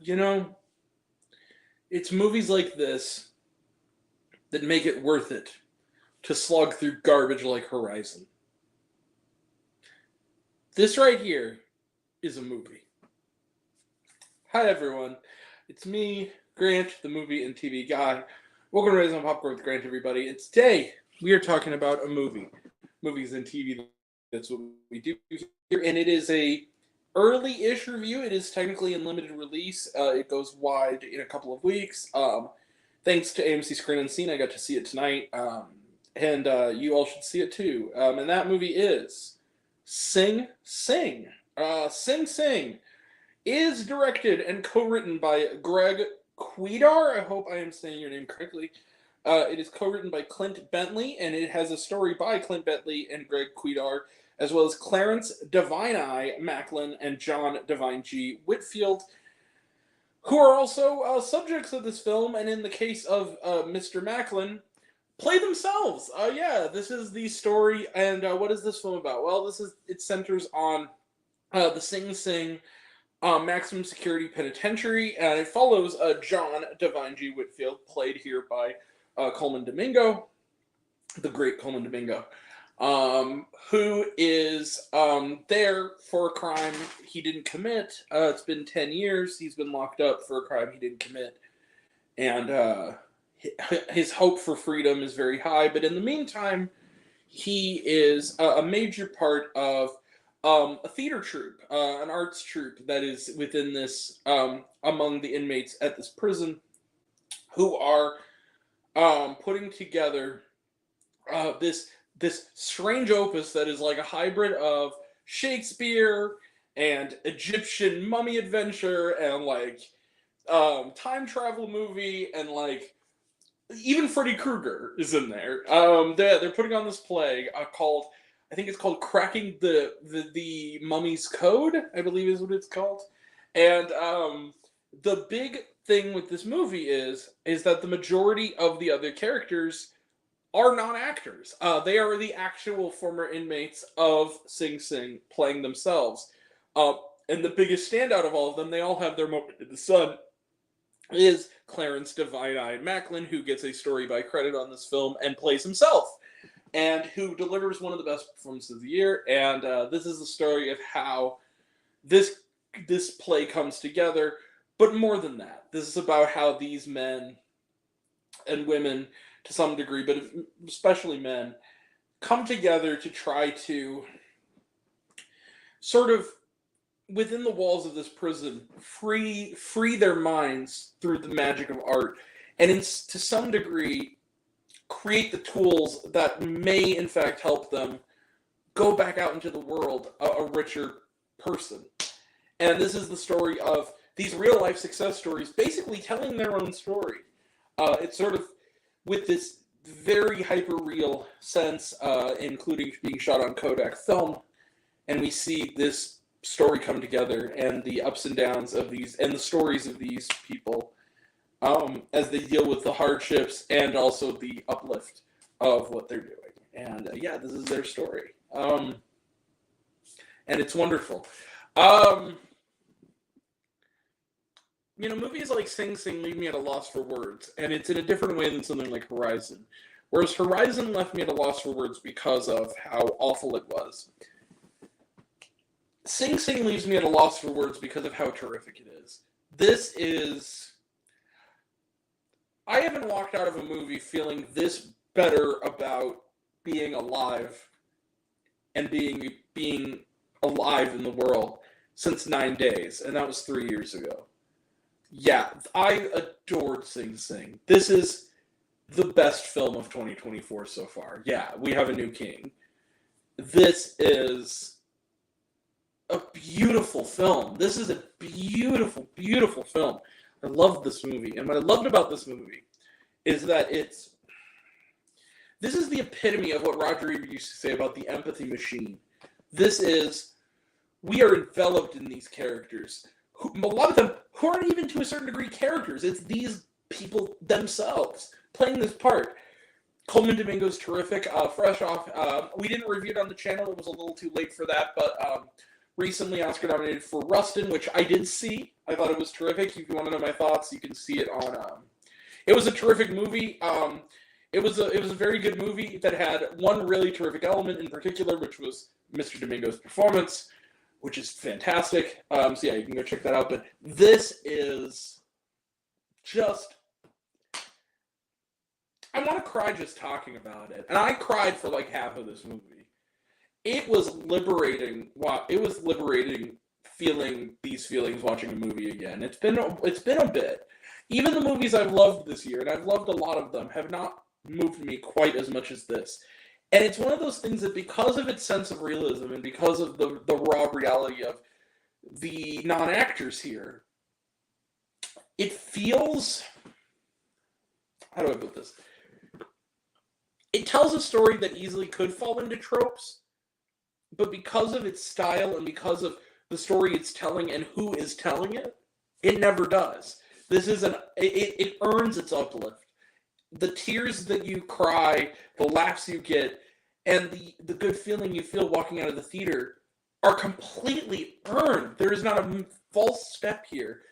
You know, it's movies like this that make it worth it to slog through garbage like Horizon. This right here is a movie. Hi everyone, it's me, Grant, the movie and TV guy. Welcome to Raising Popcorn with Grant, everybody. And today we are talking about a movie. Movies and TV, that's what we do here. And it is a early-ish review. It is technically in limited release. It goes wide in a couple of weeks. Thanks to AMC Screen Unseen, I got to see it tonight. And you all should see it too. And that movie is Sing Sing. Sing Sing is directed and co-written by Greg Kuidar. I hope I am saying your name correctly. It is co-written by Clint Bentley, and it has a story by Clint Bentley and Greg Kuidar, as well as Clarence Divine-Eye Macklin and John Divine G. Whitfield, who are also subjects of this film, and in the case of Mr. Macklin, play themselves. This is the story, and what is this film about? Well, it centers on the Sing Sing maximum security penitentiary, and it follows John Divine G. Whitfield, played here by Coleman Domingo, the great Coleman Domingo, who is there for a crime he didn't commit. It's been 10 years. He's been locked up for a crime he didn't commit, and his hope for freedom is very high. But in the meantime, he is a major part of a theater troupe, an arts troupe that is within this, among the inmates at this prison, who are putting together this strange opus that is like a hybrid of Shakespeare and Egyptian mummy adventure and like time travel movie, and like even Freddy Krueger is in there. They're putting on this play called, I think it's called Cracking the Mummy's Code, I believe is what it's called. And the big thing with this movie is that the majority of the other characters are not actors. They are the actual former inmates of Sing Sing playing themselves. And the biggest standout of all of them, they all have their moment in the sun, is Clarence Divine-Eye Macklin, who gets a story by credit on this film and plays himself, and who delivers one of the best performances of the year. And this is the story of how this play comes together. But more than that, this is about how these men and women, to some degree, but especially men, come together to try to sort of, within the walls of this prison, free their minds through the magic of art, and to some degree create the tools that may in fact help them go back out into the world a richer person. And this is the story of these real life success stories basically telling their own story. It's sort of with this very hyper real sense, including being shot on Kodak film, and we see this story come together and the ups and downs of these and the stories of these people as they deal with the hardships and also the uplift of what they're doing. And this is their story, and it's wonderful. Movies like Sing Sing leave me at a loss for words, and it's in a different way than something like Horizon. Whereas Horizon left me at a loss for words because of how awful it was. Sing Sing leaves me at a loss for words because of how terrific it is. I haven't walked out of a movie feeling this better about being alive and being alive in the world since 9 Days, and that was 3 years ago. Yeah, I adored Sing Sing. This is the best film of 2024 so far. Yeah, we have a new king. This is a beautiful film. This is a beautiful, beautiful film. I loved this movie. And what I loved about this movie is that this is the epitome of what Roger Ebert used to say about the empathy machine. We are enveloped in these characters. A lot of them who aren't even to a certain degree characters. It's these people themselves playing this part. Coleman Domingo's terrific. Fresh off, we didn't review it on the channel. It was a little too late for that, but recently Oscar nominated for Rustin, which I did see. I thought it was terrific. If you want to know my thoughts, you can see it on. It was a terrific movie. It was a very good movie that had one really terrific element in particular, which was Mr. Domingo's performance, which is fantastic. So yeah, you can go check that out. But this is just, I want to cry just talking about it, and I cried for like half of this movie. It was liberating. Wow, it was liberating feeling these feelings watching a movie again. It's been a bit. Even the movies I've loved this year, and I've loved a lot of them, have not moved me quite as much as this. And it's one of those things that, because of its sense of realism and because of the raw reality of the non-actors here, it feels, how do I put this? It tells a story that easily could fall into tropes, but because of its style and because of the story it's telling and who is telling it, it never does. This is it earns its uplift. The tears that you cry, the laughs you get, and the good feeling you feel walking out of the theater are completely earned. There is not a false step here.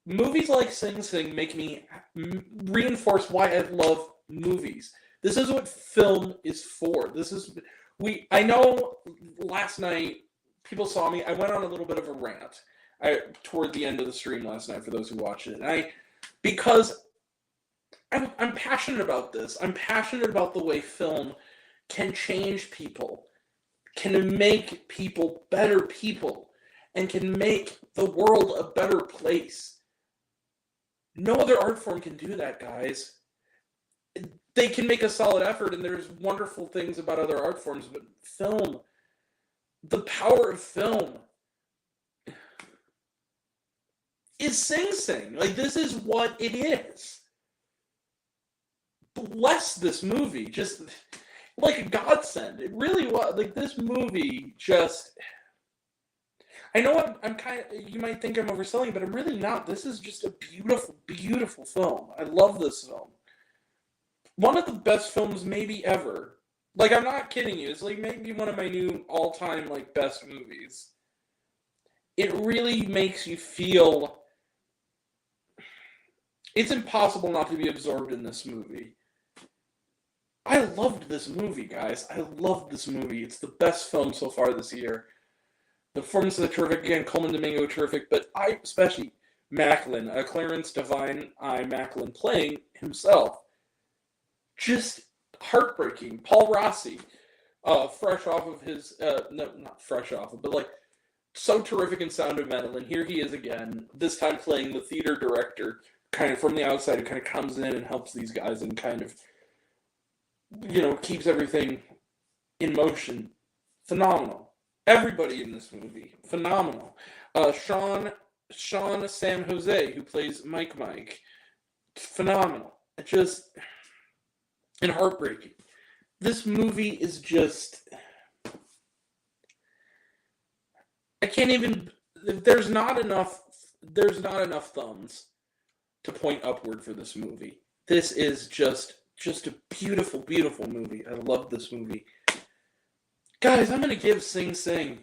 Movies like Sing Sing make me reinforce why I love movies. This is what film is for. I know last night people saw me. I went on a little bit of a rant toward the end of the stream last night for those who watched it. Because I'm passionate about this. I'm passionate about the way film can change people, can make people better people, and can make the world a better place. No other art form can do that, guys. They can make a solid effort, and there's wonderful things about other art forms, but film, the power of film is Sing Sing. Like, this is what it is. Bless this movie. Just like a godsend. It really was. Like, this movie just, I know I'm kind of, you might think I'm overselling it, but I'm really not. This is just a beautiful, beautiful film. I love this film. One of the best films maybe ever. Like, I'm not kidding you. It's like maybe one of my new all-time like best movies. It really makes you feel, it's impossible not to be absorbed in this movie. I loved this movie, guys. I loved this movie. It's the best film so far this year. The performances are terrific. Again, Colman Domingo terrific, but especially Macklin, Clarence Divine Macklin playing himself. Just heartbreaking. Paul Rossi, fresh off of his, no, not fresh off of, but like, so terrific in Sound of Metal, and here he is again, this time playing the theater director, kind of from the outside, who kind of comes in and helps these guys and kind of, keeps everything in motion. Phenomenal. Everybody in this movie, phenomenal. Sean San Jose, who plays Mike, phenomenal. And heartbreaking. This movie is just, I can't even, there's not enough thumbs to point upward for this movie. This is just a beautiful, beautiful movie. I love this movie. Guys, I'm going to give Sing Sing,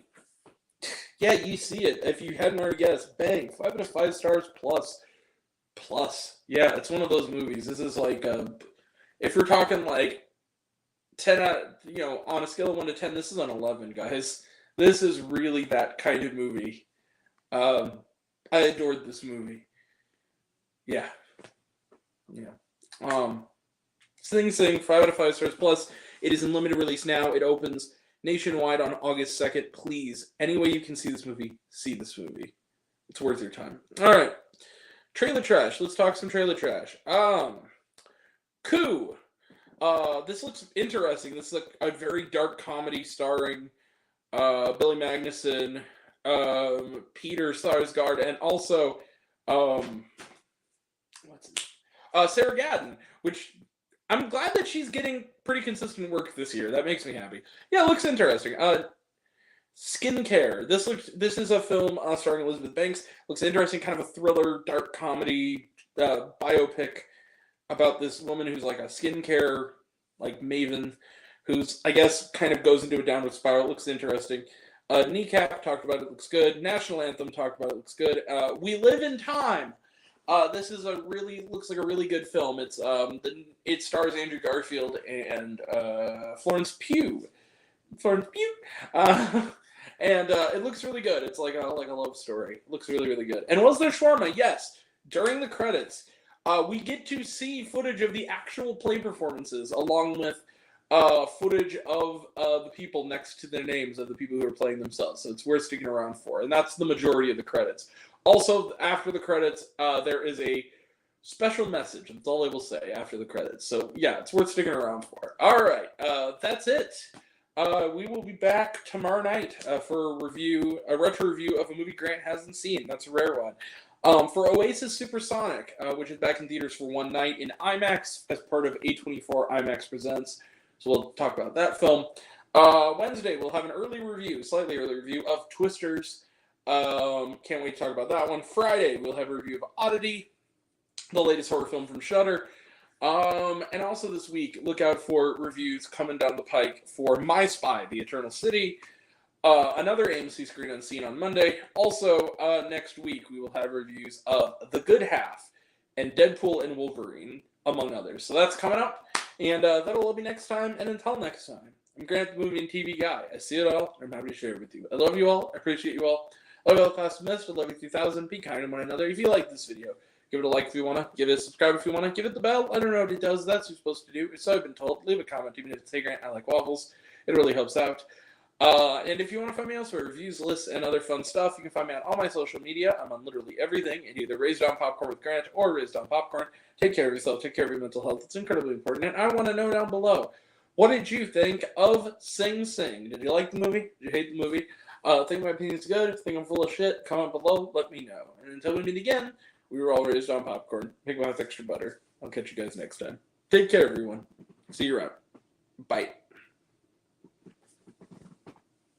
yeah, you see it. If you hadn't already guessed, bang, 5 out of 5 stars plus. Yeah, it's one of those movies. This is like, if you're talking like 10 out, on a scale of 1 to 10, this is an 11, guys. This is really that kind of movie. I adored this movie. Yeah. Sing Sing, 5 out of 5 stars plus. It is in limited release now. It opens nationwide on August 2nd. Please, any way you can see this movie, see this movie. It's worth your time. All right. Trailer trash. Let's talk some trailer trash. Coup. This looks interesting. This is a very dark comedy starring Billy Magnuson, Peter Sarsgaard, and also Sarah Gadon, which I'm glad that she's getting pretty consistent work this year. That makes me happy. Yeah, it looks interesting. Skincare. This is a film starring Elizabeth Banks. Looks interesting, kind of a thriller, dark comedy biopic about this woman who's like a skincare maven, who's, I guess, kind of goes into a downward spiral. It looks interesting. Kneecap, talked about it, looks good. National Anthem, talked about it, looks good. We Live in Time. This is looks like a really good film. It stars Andrew Garfield and Florence Pugh. Florence Pugh. And it looks really good. It's like a love story. It looks really, really good. And was there shawarma? Yes. During the credits, we get to see footage of the actual play performances, along with footage of the people next to their names of the people who are playing themselves. So it's worth sticking around for. And that's the majority of the credits. Also, after the credits, there is a special message. That's all I will say after the credits. So yeah, it's worth sticking around for. All right, that's it. We will be back tomorrow night for a retro review of a movie Grant hasn't seen. That's a rare one. For Oasis Supersonic, which is back in theaters for one night in IMAX as part of A24 IMAX Presents. So we'll talk about that film. Wednesday, we'll have an slightly early review of Twisters. Can't wait to talk about that one. Friday, we'll have a review of Oddity, the latest horror film from Shudder. And also this week, look out for reviews coming down the pike for My Spy, The Eternal City. Another AMC Screen Unseen on Monday. Also, next week, we will have reviews of The Good Half and Deadpool and Wolverine, among others. So that's coming up. And that'll all be next time. And until next time, I'm Grant, the movie and TV guy. I see it all. I'm happy to share it with you. I love you all. I appreciate you all. I love you all, class of Mist. I love you 3000. Be kind to one another. If you like this video, give it a like if you want to. Give it a subscribe if you want to. Give it the bell. I don't know what it does. That's what you're supposed to do. So I've been told. Leave a comment even if it's, hey Grant, I like waffles. It really helps out. And if you want to find me elsewhere, reviews, lists, and other fun stuff, you can find me on all my social media. I'm on literally everything, and either Raised on Popcorn with Grant or Raised on Popcorn. Take care of yourself. Take care of your mental health. It's incredibly important. And I want to know down below, what did you think of Sing Sing? Did you like the movie? Did you hate the movie? Think my opinion's good? Think I'm full of shit? Comment below. Let me know. And until we meet again, we were all raised on popcorn. Pick one with extra butter. I'll catch you guys next time. Take care, everyone. See you around. Bye.